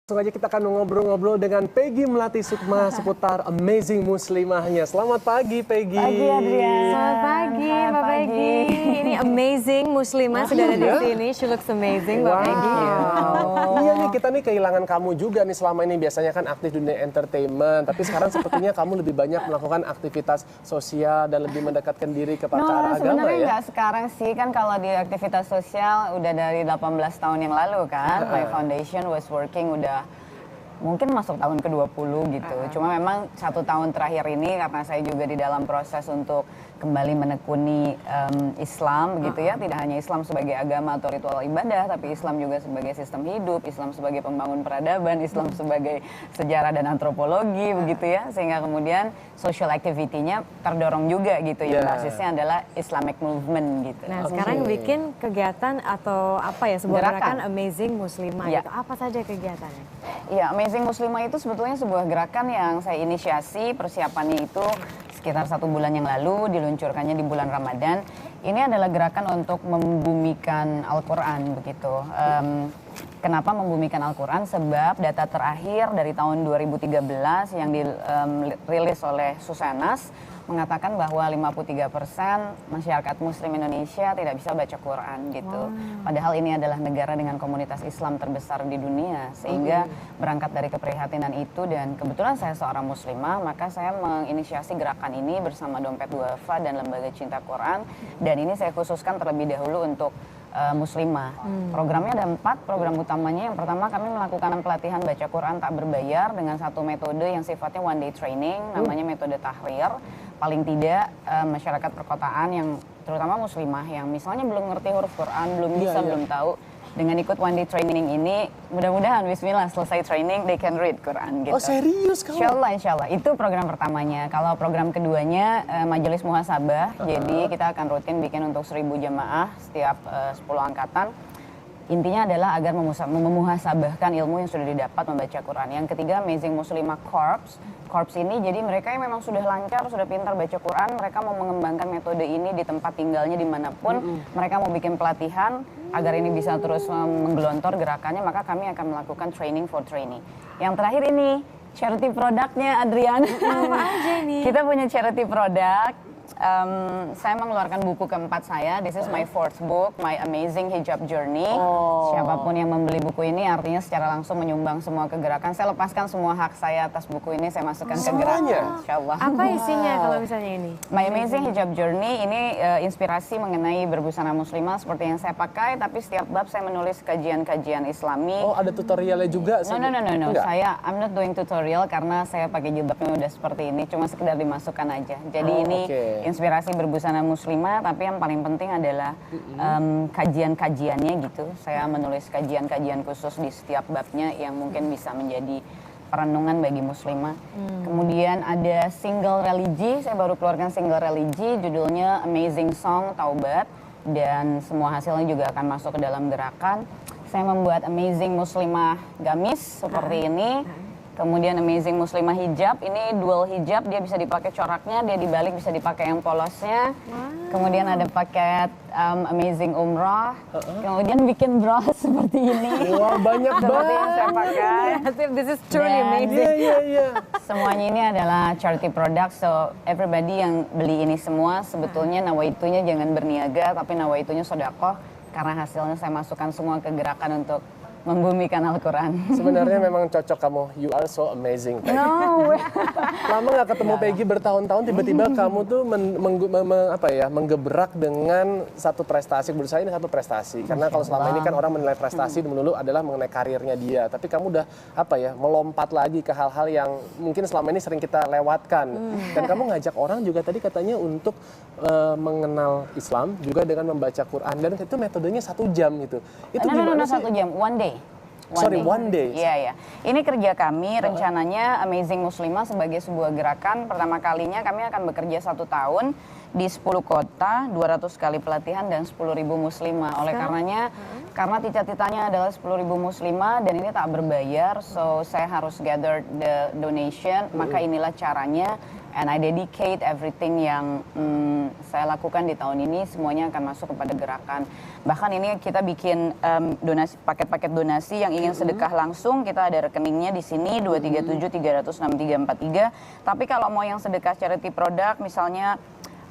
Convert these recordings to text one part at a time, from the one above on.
Langsung aja kita akan ngobrol-ngobrol dengan Peggy Melati Sukma seputar Amazing Muslimahnya. Selamat pagi Peggy. Pagi Adrian. Selamat pagi Mbak Peggy. Ini Amazing Muslimah sudah ada di sini. She looks amazing Mbak Peggy. Iya nih, kita nih kehilangan kamu juga nih selama ini. Biasanya kan aktif dunia entertainment, tapi sekarang sepertinya kamu lebih banyak melakukan aktivitas sosial dan lebih mendekatkan diri kepada arah agama sebenarnya ya. nggak sekarang sih, kan kalau di aktivitas sosial udah dari 18 tahun yang lalu kan. My foundation was working udah mungkin masuk tahun ke-20 gitu. Cuma memang 1 tahun terakhir ini karena saya juga di dalam proses untuk kembali menekuni Islam gitu ya. Tidak hanya Islam sebagai agama atau ritual ibadah, tapi Islam juga sebagai sistem hidup, Islam sebagai pembangun peradaban, Islam sebagai sejarah dan antropologi begitu ya. Sehingga kemudian social activity-nya terdorong juga gitu ya. Basisnya adalah Islamic movement gitu. Nah sekarang bikin kegiatan atau apa ya, sebuah gerakan Amazing Muslimah Ya. gitu. Apa saja kegiatannya? Iya, Amazing Muslimah itu sebetulnya sebuah gerakan yang saya inisiasi. Persiapannya itu sekitar 1 bulan yang lalu, diluncurkannya di bulan Ramadan. Ini adalah gerakan untuk membumikan Al-Quran begitu. Kenapa membumikan Al-Quran? Sebab data terakhir dari tahun 2013 yang dirilis oleh Susanas mengatakan bahwa 53% masyarakat Muslim Indonesia tidak bisa baca Quran gitu. Padahal ini adalah negara dengan komunitas Islam terbesar di dunia, sehingga berangkat dari keprihatinan itu dan kebetulan saya seorang Muslimah, maka saya menginisiasi gerakan ini bersama Dompet Duafa dan Lembaga Cinta Quran, dan ini saya khususkan terlebih dahulu untuk Muslimah. Programnya ada 4, program utamanya. Yang pertama, kami melakukan pelatihan baca Quran tak berbayar dengan satu metode yang sifatnya one day training, namanya metode tahrir. Paling tidak masyarakat perkotaan yang terutama Muslimah yang misalnya belum ngerti huruf Quran, belum bisa, belum tahu, dengan ikut one day training ini, mudah-mudahan bismillah selesai training they can read Quran gitu. Oh serius kamu? Insya Allah. Itu program pertamanya. Kalau program keduanya Majelis Muhasabah. Jadi kita akan rutin bikin untuk 1000 jamaah setiap 10 angkatan. Intinya adalah agar memuhasabahkan ilmu yang sudah didapat membaca Quran. Yang ketiga, Amazing Muslimah Corps. Corps ini jadi mereka yang memang sudah lancar, sudah pintar baca Quran, mereka mau mengembangkan metode ini di tempat tinggalnya dimanapun. Mereka mau bikin pelatihan agar ini bisa terus menggelontor gerakannya, maka kami akan melakukan training for training. Yang terakhir ini, charity produknya Adrian. Apa aja ini? Kita punya charity product. Saya mengeluarkan buku keempat saya. This is my 4th book, My Amazing Hijab Journey. Siapapun yang membeli buku ini artinya secara langsung menyumbang semua ke gerakan. Saya lepaskan semua hak saya atas buku ini, saya masukkan ke gerakan. Insya Allah. Apa isinya kalau misalnya ini? My Amazing Hijab Journey ini inspirasi mengenai berbusana muslimah seperti yang saya pakai, tapi setiap bab saya menulis kajian-kajian Islami. Oh ada tutorialnya juga? No. I'm not doing tutorial karena saya pakai jilbabnya udah seperti ini, cuma sekedar dimasukkan aja. Jadi ini inspirasi berbusana muslimah, tapi yang paling penting adalah kajian-kajiannya gitu. Saya menulis kajian-kajian khusus di setiap babnya yang mungkin bisa menjadi perenungan bagi muslimah. Kemudian ada single religi, saya baru keluarkan single religi, judulnya Amazing Song Taubat, dan semua hasilnya juga akan masuk ke dalam gerakan. Saya membuat Amazing Muslimah Gamis seperti ini. Kemudian Amazing Muslimah Hijab, ini dual hijab, dia bisa dipakai coraknya, dia dibalik bisa dipakai yang polosnya. Kemudian ada paket Amazing Umrah, kemudian bikin bra seperti ini. Wah banyak Seperti yang saya pakai. This is truly amazing. Semuanya ini adalah charity product, so everybody yang beli ini semua sebetulnya nawaitunya jangan berniaga, tapi nawaitunya sedekah, karena hasilnya saya masukkan semua ke gerakan untuk membumikan Al-Quran. Sebenarnya memang cocok kamu, you are so amazing. No. Lama nggak ketemu Peggy bertahun-tahun, tiba-tiba kamu tuh menggebrak dengan satu prestasi. Menurut saya ini satu prestasi, karena kalau selama ini kan orang menilai prestasi dulu adalah mengenai karirnya dia, tapi kamu udah melompat lagi ke hal-hal yang mungkin selama ini sering kita lewatkan. Dan kamu ngajak orang juga tadi katanya untuk mengenal Islam juga dengan membaca Quran, dan itu metodenya 1 jam gitu. Itu gimana sih? 1 jam, one day. One day. Iya. Ini kerja kami, rencananya Amazing Muslimah sebagai sebuah gerakan. Pertama kalinya kami akan bekerja 1 tahun di 10 kota, 200 kali pelatihan dan 10.000 muslimah. Oleh karenanya, karena cita-citanya adalah 10.000 muslimah dan ini tak berbayar, so saya harus gather the donation, maka inilah caranya. And I dedicate everything yang saya lakukan di tahun ini semuanya akan masuk kepada gerakan. Bahkan ini kita bikin donasi, paket-paket donasi yang ingin sedekah langsung, kita ada rekeningnya di sini 237 306 343. Tapi kalau mau yang sedekah charity product, misalnya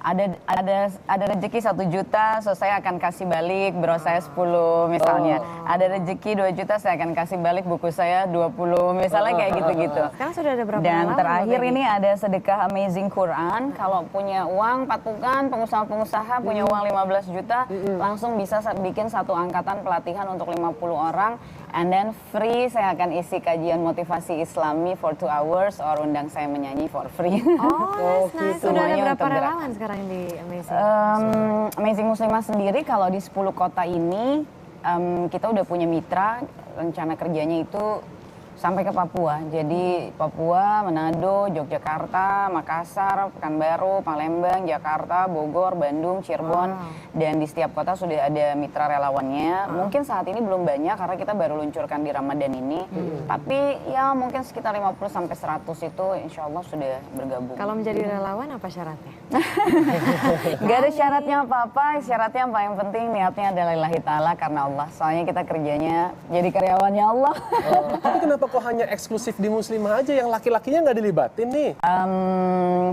ada rezeki 1 juta, so saya akan kasih balik bro saya 10 misalnya. Ada rezeki 2 juta, saya akan kasih balik buku saya 20 misalnya, kayak gitu-gitu. Sekarang sudah ada berapa Dan relawan, terakhir Mbak Peggy? ini ada sedekah Amazing Quran. Kalau punya uang patungan, pengusaha-pengusaha punya uang 15 juta, langsung bisa bikin satu angkatan pelatihan untuk 50 orang. And then free, saya akan isi kajian motivasi Islami for 2 hours, or undang saya menyanyi for free. Oh, nice. Sudah ada Semuanya berapa untuk gerakan. relawan sekarang di Amazing? Amazing Muslimah sendiri kalau di 10 kota ini kita udah punya mitra, rencana kerjanya itu sampai ke Papua. Jadi Papua, Manado, Yogyakarta, Makassar, Pekanbaru, Palembang, Jakarta, Bogor, Bandung, Cirebon. Dan di setiap kota sudah ada mitra relawannya. Mungkin saat ini belum banyak karena kita baru luncurkan di Ramadan ini. Tapi ya mungkin sekitar 50 sampai 100 itu insya Allah sudah bergabung. Kalau menjadi relawan apa syaratnya? Gak ada syaratnya apa-apa, syaratnya yang paling penting niatnya adalah lillahi ta'ala karena Allah. Soalnya kita kerjanya jadi karyawannya Allah. Tapi kenapa kok hanya eksklusif di muslimah aja, yang laki-lakinya nggak dilibatin nih?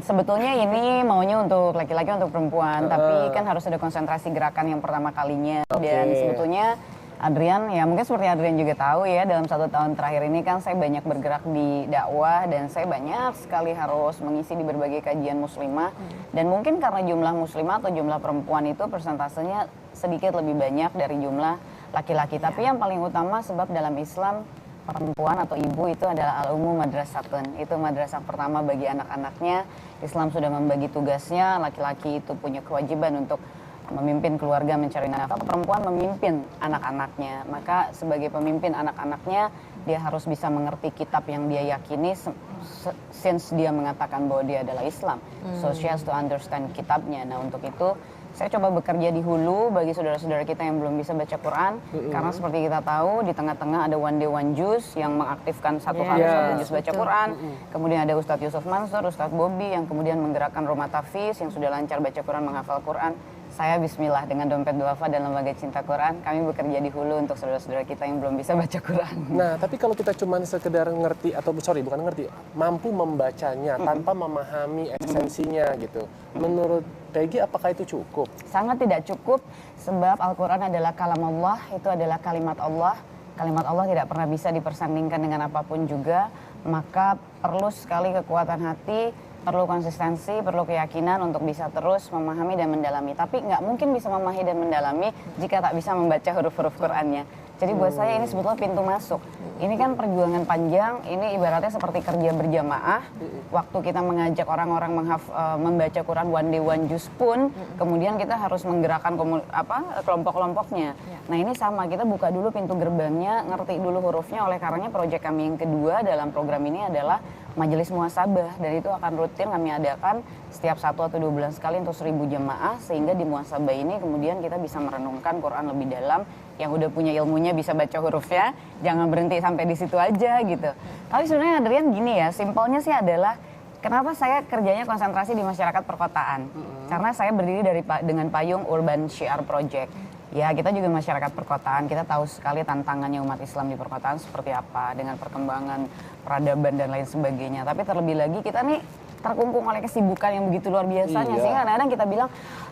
Sebetulnya ini maunya untuk laki-laki, untuk perempuan, tapi kan harus ada konsentrasi gerakan yang pertama kalinya. Dan sebetulnya Adrian, ya mungkin seperti Adrian juga tahu ya, dalam 1 tahun terakhir ini kan saya banyak bergerak di dakwah dan saya banyak sekali harus mengisi di berbagai kajian muslimah. Dan mungkin karena jumlah muslimah atau jumlah perempuan itu persentasenya sedikit lebih banyak dari jumlah laki-laki. Tapi yang paling utama sebab dalam Islam perempuan atau ibu itu adalah al-ummu madrasatun. Itu madrasah pertama bagi anak-anaknya. Islam sudah membagi tugasnya, laki-laki itu punya kewajiban untuk memimpin keluarga, mencari nafkah, perempuan memimpin anak-anaknya. Maka sebagai pemimpin anak-anaknya, dia harus bisa mengerti kitab yang dia yakini since dia mengatakan bahwa dia adalah Islam. So she has to understand kitabnya. Nah, untuk itu saya coba bekerja di hulu bagi saudara-saudara kita yang belum bisa baca Quran. Karena seperti kita tahu, di tengah-tengah ada One Day One Juz yang mengaktifkan 1 hari 1 juz baca Quran. Kemudian ada Ustadz Yusuf Mansur, Ustadz Bobby yang kemudian menggerakkan Rumah Tafiz yang sudah lancar baca Quran, menghafal Quran. Saya bismillah dengan Dompet Duafa dan Lembaga Cinta Quran, kami bekerja di hulu untuk saudara-saudara kita yang belum bisa baca Quran. Nah, tapi kalau kita cuma sekedar ngerti, atau bukan ngerti, mampu membacanya tanpa memahami esensinya gitu. Menurut Peggy, apakah itu cukup? Sangat tidak cukup, sebab Al-Quran adalah kalam Allah, itu adalah kalimat Allah. Kalimat Allah tidak pernah bisa dipersandingkan dengan apapun juga, maka perlu sekali kekuatan hati, perlu konsistensi, perlu keyakinan untuk bisa terus memahami dan mendalami. Tapi nggak mungkin bisa memahami dan mendalami jika tak bisa membaca huruf-huruf Qur'annya. Jadi buat saya ini sebetulnya pintu masuk. Ini kan perjuangan panjang, ini ibaratnya seperti kerja berjamaah. Waktu kita mengajak orang-orang membaca Quran One Day One Juz pun, kemudian kita harus menggerakkan kelompok-kelompoknya. Nah ini sama, kita buka dulu pintu gerbangnya, ngerti dulu hurufnya. Oleh karenanya proyek kami yang kedua dalam program ini adalah Majelis Muhasabah. Dan itu akan rutin kami adakan setiap 1 atau 2 bulan sekali untuk 1000 jemaah. Sehingga di Muhasabah ini kemudian kita bisa merenungkan Quran lebih dalam. Yang udah punya ilmunya bisa baca hurufnya, jangan berhenti sampai di situ aja gitu. Tapi sebenarnya Adrian gini ya, simpelnya sih adalah kenapa saya kerjanya konsentrasi di masyarakat perkotaan. Karena saya berdiri dengan payung Urban Syiar Project. Ya kita juga masyarakat perkotaan, kita tahu sekali tantangannya umat Islam di perkotaan seperti apa. Dengan perkembangan peradaban dan lain sebagainya. Tapi terlebih lagi kita nih terkungkung oleh kesibukan yang begitu luar biasanya. Sehingga kadang-kadang kita bilang,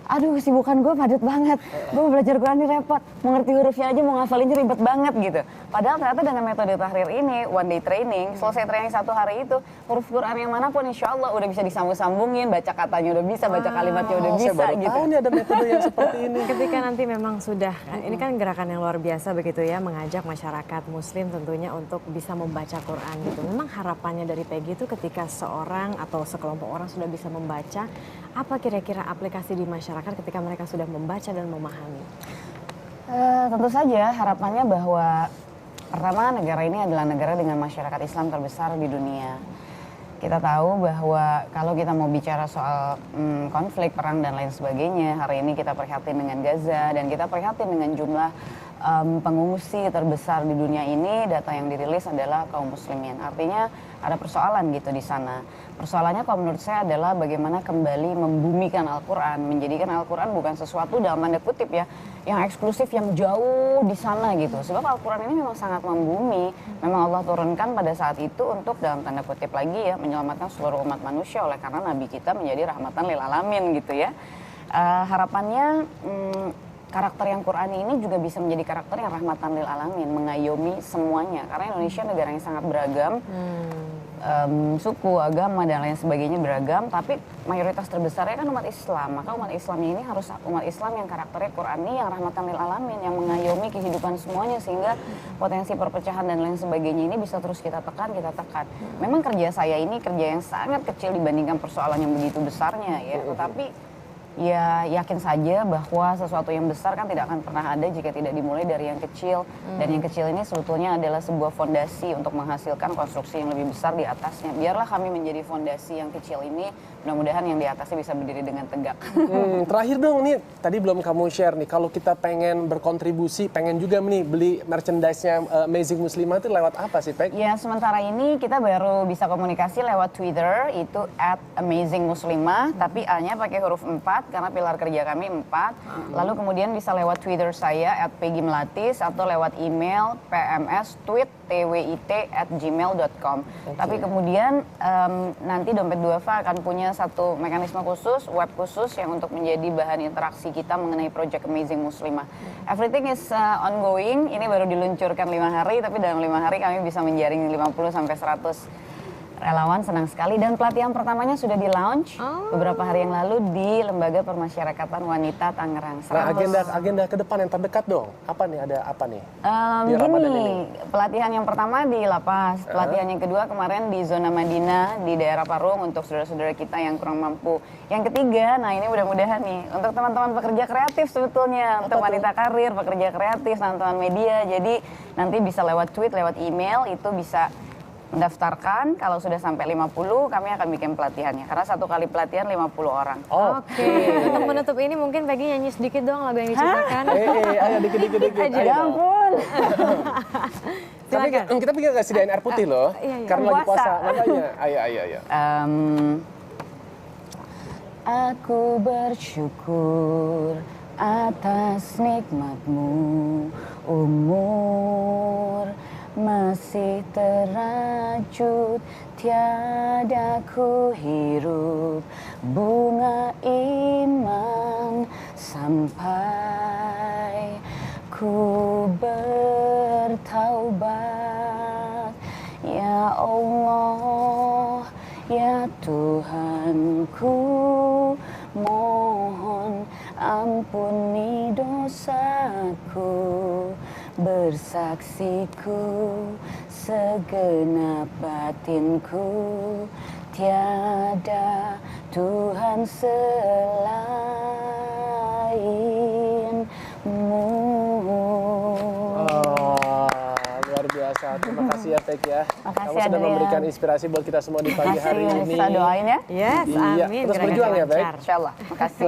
aduh kesibukan gue padat banget, gue mau belajar Quran ini repot, mengerti hurufnya aja, mau ngafalinnya ribet banget gitu. Padahal ternyata dengan metode tahrir ini, one day training, selesai training 1 hari itu, huruf Quran yang manapun insya Allah udah bisa disambung-sambungin, baca katanya udah bisa, baca kalimatnya udah bisa Saya baru gitu. tahu nih ada metode yang seperti ini. Ketika nanti memang sudah, ini kan gerakan yang luar biasa begitu ya, mengajak masyarakat muslim tentunya untuk bisa membaca Quran gitu. Memang harapannya dari Peggy itu ketika seorang atau sekelompok orang sudah bisa membaca, apa kira-kira aplikasi di masyarakat ketika mereka sudah membaca dan memahami? Tentu saja harapannya bahwa pertama negara ini adalah negara dengan masyarakat Islam terbesar di dunia. Kita tahu bahwa kalau kita mau bicara soal konflik, perang dan lain sebagainya, hari ini kita prihatin dengan Gaza dan kita prihatin dengan jumlah pengungsi terbesar di dunia ini. Data yang dirilis adalah kaum muslimin. Artinya ada persoalan gitu di sana. Persoalannya kalau menurut saya adalah bagaimana kembali membumikan Al-Quran, menjadikan Al-Quran bukan sesuatu dalam tanda kutip ya, yang eksklusif, yang jauh di sana gitu. Sebab Al-Quran ini memang sangat membumi, memang Allah turunkan pada saat itu untuk dalam tanda kutip lagi ya, menyelamatkan seluruh umat manusia oleh karena Nabi kita menjadi rahmatan lil alamin gitu ya. Harapannya karakter yang Qurani ini juga bisa menjadi karakter yang rahmatan lil alamin, mengayomi semuanya. Karena Indonesia negara yang sangat beragam, suku, agama dan lain sebagainya beragam, tapi mayoritas terbesarnya kan umat Islam. Maka umat Islam ini harus umat Islam yang karakternya Qurani, yang rahmatan lil alamin, yang mengayomi kehidupan semuanya sehingga potensi perpecahan dan lain sebagainya ini bisa terus kita tekan. Memang kerja saya ini kerja yang sangat kecil dibandingkan persoalan yang begitu besarnya ya, tetapi ya yakin saja bahwa sesuatu yang besar kan tidak akan pernah ada jika tidak dimulai dari yang kecil. Dan yang kecil ini sebetulnya adalah sebuah fondasi untuk menghasilkan konstruksi yang lebih besar di atasnya. Biarlah kami menjadi fondasi yang kecil ini, mudah-mudahan yang di atasnya bisa berdiri dengan tegak. Terakhir dong nih, tadi belum kamu share nih, kalau kita pengen berkontribusi, pengen juga nih beli merchandise-nya Amazing Muslimah itu lewat apa sih, Peg? Ya, sementara ini kita baru bisa komunikasi lewat Twitter, itu @amazingmuslimah, tapi A-nya pakai huruf 4 karena pilar kerja kami 4. Lalu kemudian bisa lewat Twitter saya @peggy_melati atau lewat email pmstweet@gmail.com. Tapi kemudian nanti Dompet Duafa akan punya satu mekanisme khusus, web khusus yang untuk menjadi bahan interaksi kita mengenai Project Amazing Muslimah. Everything is ongoing, ini baru diluncurkan 5 hari, tapi dalam 5 hari kami bisa menjaring 50 sampai 100 relawan. Senang sekali, dan pelatihan pertamanya sudah di launch beberapa hari yang lalu di Lembaga Permasyarakatan Wanita Tangerang. Nah, agenda ke depan yang terdekat dong, apa nih, ada apa nih di Ramadan ini? Pelatihan yang pertama di Lapas, pelatihan yang kedua kemarin di zona Madinah di daerah Parung untuk saudara-saudara kita yang kurang mampu. Yang ketiga, nah ini mudah-mudahan nih untuk teman-teman pekerja kreatif sebetulnya, untuk wanita karir, pekerja kreatif, teman-teman media. Jadi nanti bisa lewat tweet, lewat email, itu bisa mendaftarkan. Kalau sudah sampai 50, kami akan bikin pelatihannya. Karena satu kali pelatihan 50 orang. Oke. Untuk menutup ini mungkin Peggy nyanyi sedikit dong lagu yang diciptakan. Ayo dikit. Ya ampun. Tapi kita pikir nggak sediain air putih loh, karena lagi puasa. Makanya, ayo. Aku bersyukur atas nikmatmu, umur masih terajut, tiada ku hirup bunga iman sampai ku bertaubat. Ya Allah, ya Tuhanku, mohon ampuni dosaku, bersaksiku segenap batinku, tiada Tuhan selainmu. Luar biasa, terima kasih ya Peg ya. Makasih, kamu sudah memberikan inspirasi buat kita semua di pagi hari ini. Kita doain ya. Yes, Iya, amin. terus berjuang ya Peg. Insyaallah. Makasih.